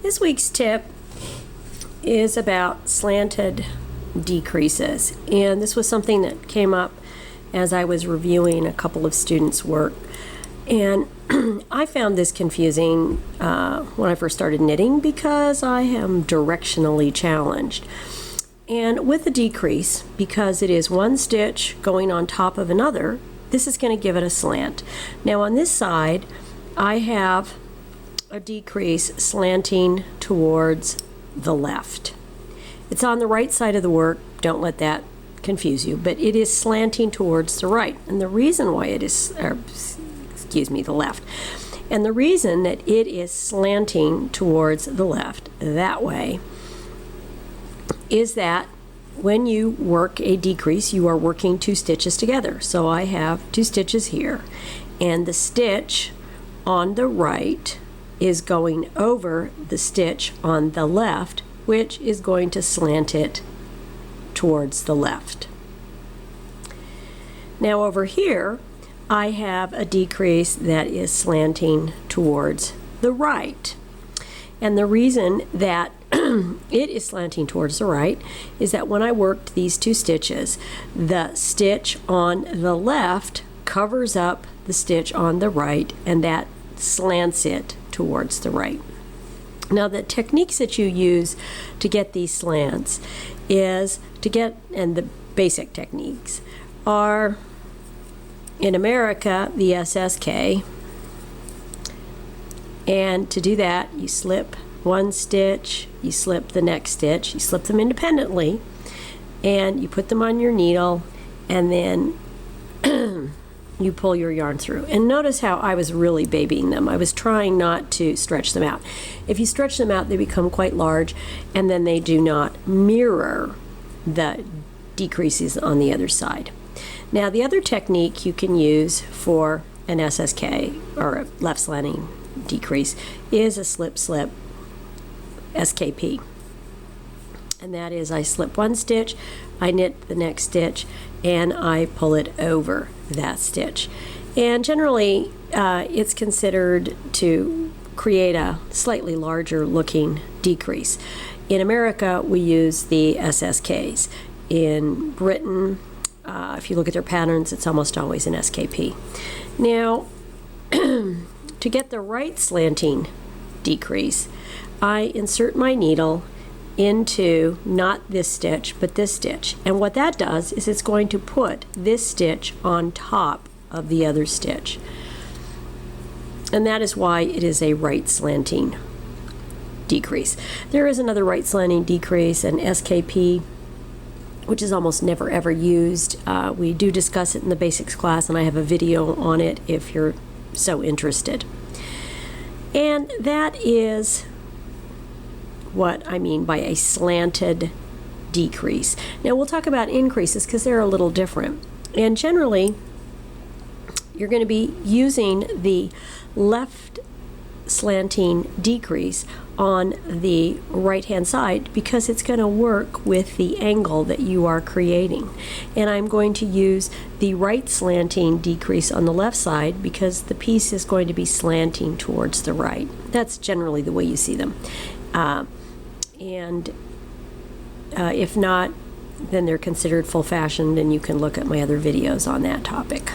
This week's tip is about slanted decreases, and this was something that came up as I was reviewing a couple of students' work, and I found this confusing when I first started knitting because I am directionally challenged. And with the decrease, because it is one stitch going on top of another, this is going to give it a slant. Now on this side I have a decrease slanting towards the left. It's on the right side of the work, don't let that confuse you, but it is slanting towards the right. And the reason why it is, the left. And the reason that it is slanting towards the left that way is that when you work a decrease, you are working two stitches together. So I have two stitches here, and the stitch on the right is going over the stitch on the left, which is going to slant it towards the left. Now over here I have a decrease that is slanting towards the right, and the reason that it is slanting towards the right is that when I worked these two stitches, the stitch on the left covers up the stitch on the right, and that slants it towards the right. Now the techniques that you use to get these slants is and the basic techniques are, in America, the SSK, and to do that you slip one stitch, you slip the next stitch, you slip them independently, and you put them on your needle, and then you pull your yarn through. And notice how I was really babying them. I was trying not to stretch them out. If you stretch them out, they become quite large, and then they do not mirror the decreases on the other side. Now the other technique you can use for an SSK, or a left slanting decrease, is a slip-slip SKP. And that is, I slip one stitch, I knit the next stitch, and I pull it over that stitch. And generally it's considered to create a slightly larger looking decrease. In America we use the SSKs. In Britain, if you look at their patterns, it's almost always an SKP. Now to get the right slanting decrease, I insert my needle into not this stitch but this stitch, and what that does is it's going to put this stitch on top of the other stitch, and that is why it is a right slanting decrease. There is another right slanting decrease, an SKP, which is almost never ever used. We do discuss it in the basics class, and I have a video on it if you're so interested. And that is what I mean by a slanted decrease. Now we'll talk about increases because they're a little different. And generally, you're going to be using the left slanting decrease on the right hand side because it's going to work with the angle that you are creating. And I'm going to use the right slanting decrease on the left side because the piece is going to be slanting towards the right. That's generally the way you see them. If not, then they're considered full-fashioned, and you can look at my other videos on that topic.